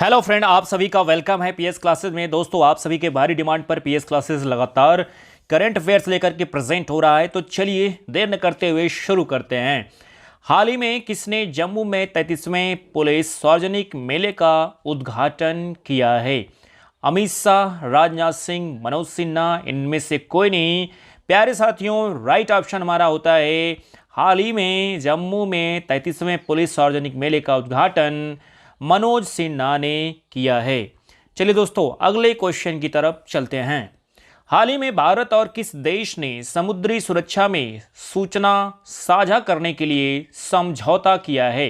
Hello friend, आप सभी का वेलकम है पीएस क्लासेस में। दोस्तों, आप सभी के भारी डिमांड पर पीएस क्लासेस लगातार करंट अफेयर्स लेकर के प्रेजेंट हो रहा है। तो चलिए देर न करते हुए शुरू करते हैं। हाल ही में किसने जम्मू में 33वें पुलिस सार्वजनिक मेले का उद्घाटन किया है? अमित शाह, राजनाथ सिंह, मनोज सिन्हा, इनमें से कोई नहीं। प्यारे साथियों, राइट ऑप्शन हमारा होता है हाल ही में जम्मू में 33वें पुलिस सार्वजनिक मेले का उद्घाटन मनोज सिन्हा ने किया है। चलिए दोस्तों, अगले क्वेश्चन की तरफ चलते हैं। हाल ही में भारत और किस देश ने समुद्री सुरक्षा में सूचना साझा करने के लिए समझौता किया है?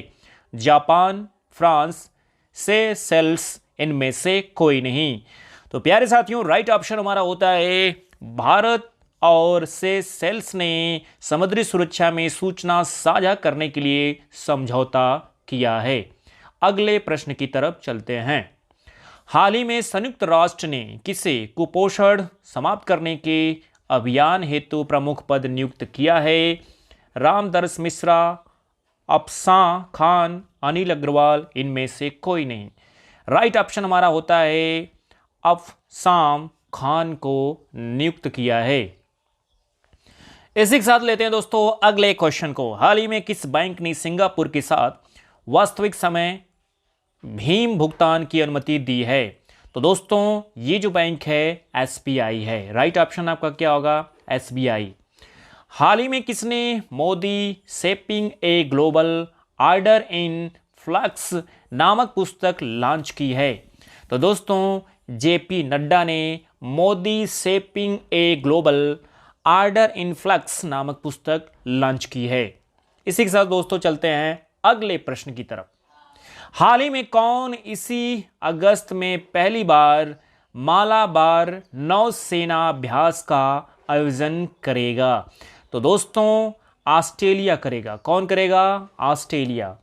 जापान, फ्रांस, सेशेल्स, इनमें से कोई नहीं। तो प्यारे साथियों, राइट ऑप्शन हमारा होता है भारत और सेशेल्स ने समुद्री सुरक्षा में सूचना साझा करने के लिए समझौता किया है। अगले प्रश्न की तरफ चलते हैं। हाल ही में संयुक्त राष्ट्र ने किसे कुपोषण समाप्त करने के अभियान हेतु प्रमुख पद नियुक्त किया है? रामदर्श मिश्रा, अफसां खान, अनिल अग्रवाल, इनमें से कोई नहीं। राइट ऑप्शन हमारा होता है अफसां खान को नियुक्त किया है। इसी के साथ लेते हैं दोस्तों अगले क्वेश्चन को। हाल ही में किस बैंक ने सिंगापुर के साथ वास्तविक समय भीम भुगतान की अनुमति दी है? तो दोस्तों, ये जो बैंक है एसबीआई है। राइट ऑप्शन आपका क्या होगा? एसबीआई। हाल ही में किसने Modi shaping a global order in flux नामक पुस्तक लॉन्च की है? तो दोस्तों, जेपी नड्डा ने Modi shaping a global order in flux नामक पुस्तक लॉन्च की है। इसी के साथ दोस्तों चलते हैं अगले प्रश्न की तरफ। हाल ही में कौन इसी अगस्त में पहली बार मालाबार नौसेना अभ्यास का आयोजन करेगा? तो दोस्तों, ऑस्ट्रेलिया करेगा। कौन करेगा? ऑस्ट्रेलिया।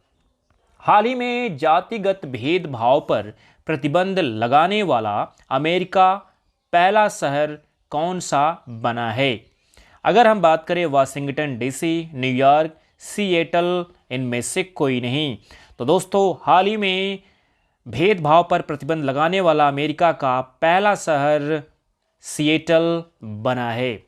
हाल ही में जातिगत भेदभाव पर प्रतिबंध लगाने वाला अमेरिका पहला शहर कौन सा बना है? अगर हम बात करें वाशिंगटन डीसी, न्यूयॉर्क, सिएटल, इनमें से कोई नहीं। तो दोस्तों, हाल ही में भेदभाव पर प्रतिबंध लगाने वाला अमेरिका का पहला शहर सिएटल बना है।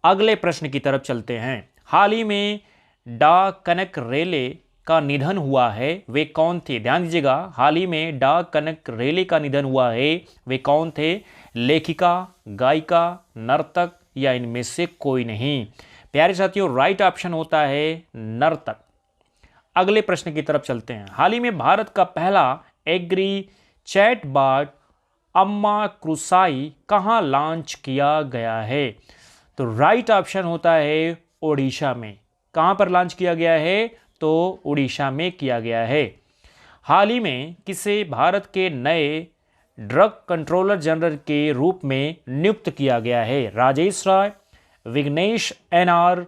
अगले प्रश्न की तरफ चलते हैं। हाल ही में डा कनक रेले का निधन हुआ है, वे कौन थे? ध्यान दीजिएगा, हाल ही में डा कनक रेले का निधन हुआ है, वे कौन थे? लेखिका, गायिका, नर्तक, या इनमें से कोई नहीं। प्यारे साथियों, राइट ऑप्शन होता है नर्तक। अगले प्रश्न की तरफ चलते हैं। हाल ही में भारत का पहला एग्री चैटबॉट अम्मा क्रुसाई कहाँ लॉन्च किया गया है? तो राइट ऑप्शन होता है ओडिशा में। कहाँ पर लॉन्च किया गया है? तो उड़ीसा में किया गया है। हाल ही में किसे भारत के नए ड्रग कंट्रोलर जनरल के रूप में नियुक्त किया गया है? राजेश राय, विघ्नेश एनआर,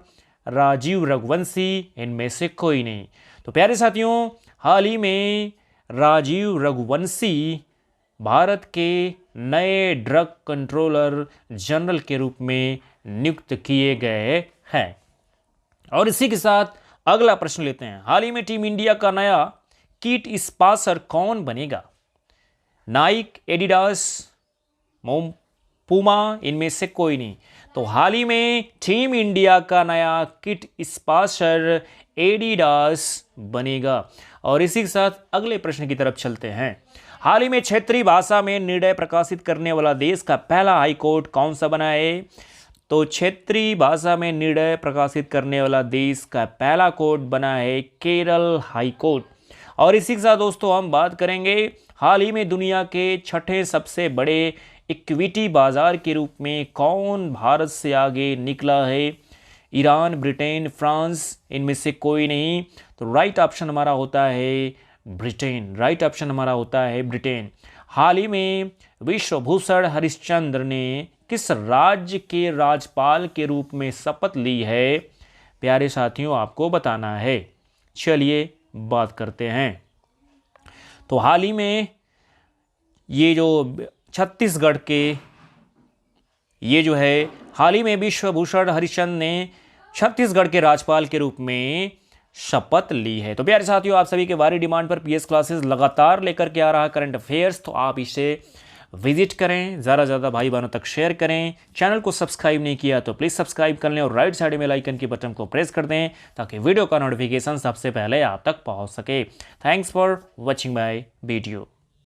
राजीव रघुवंशी, इनमें से कोई नहीं। तो प्यारे साथियों, हाल ही में राजीव रघुवंशी भारत के नए ड्रग कंट्रोलर जनरल के रूप में नियुक्त किए गए हैं। और इसी के साथ अगला प्रश्न लेते हैं। हाल ही में टीम इंडिया का नया किट स्पॉन्सर कौन बनेगा? नाइक, एडिडास, पूमा, इनमें से कोई नहीं। तो हाल ही में टीम इंडिया का नया किट स्पॉन्सर एडिडास बनेगा। और इसी के साथ अगले प्रश्न की तरफ चलते हैं। हाल ही में क्षेत्रीय भाषा में निर्णय प्रकाशित करने वाला देश का पहला हाई कोर्ट कौन सा बना है? तो क्षेत्रीय भाषा में निर्णय प्रकाशित करने वाला देश का पहला कोर्ट बना है केरल हाई कोर्ट। और इसी के साथ दोस्तों हम बात करेंगे हाल ही में दुनिया के छठे सबसे बड़े इक्विटी बाजार के रूप में कौन भारत से आगे निकला है? ईरान, ब्रिटेन, फ्रांस, इनमें से कोई नहीं। तो राइट ऑप्शन हमारा होता है ब्रिटेन। राइट ऑप्शन हमारा होता है ब्रिटेन। हाल ही में विश्वभूषण हरिश्चंद्र ने किस राज्य के राज्यपाल के रूप में शपथ ली है? प्यारे साथियों, आपको बताना है। चलिए बात करते हैं। तो हाल ही में ये जो छत्तीसगढ़ के ये जो है हाल ही में विश्वभूषण हरिश्चंद्र ने छत्तीसगढ़ के राज्यपाल के रूप में शपथ ली है। तो प्यारे साथियों, आप सभी के भारी डिमांड पर पीएस क्लासेस लगातार लेकर के आ रहा करंट अफेयर्स, तो आप इसे विजिट करें, ज़्यादा से ज़्यादा भाई बहनों तक शेयर करें। चैनल को सब्सक्राइब नहीं किया तो प्लीज़ सब्सक्राइब कर लें और राइट साइड में लाइकन की बटन को प्रेस कर दें ताकि वीडियो का नोटिफिकेशन सबसे पहले आप तक पहुंच सके। Thanks for watching my video.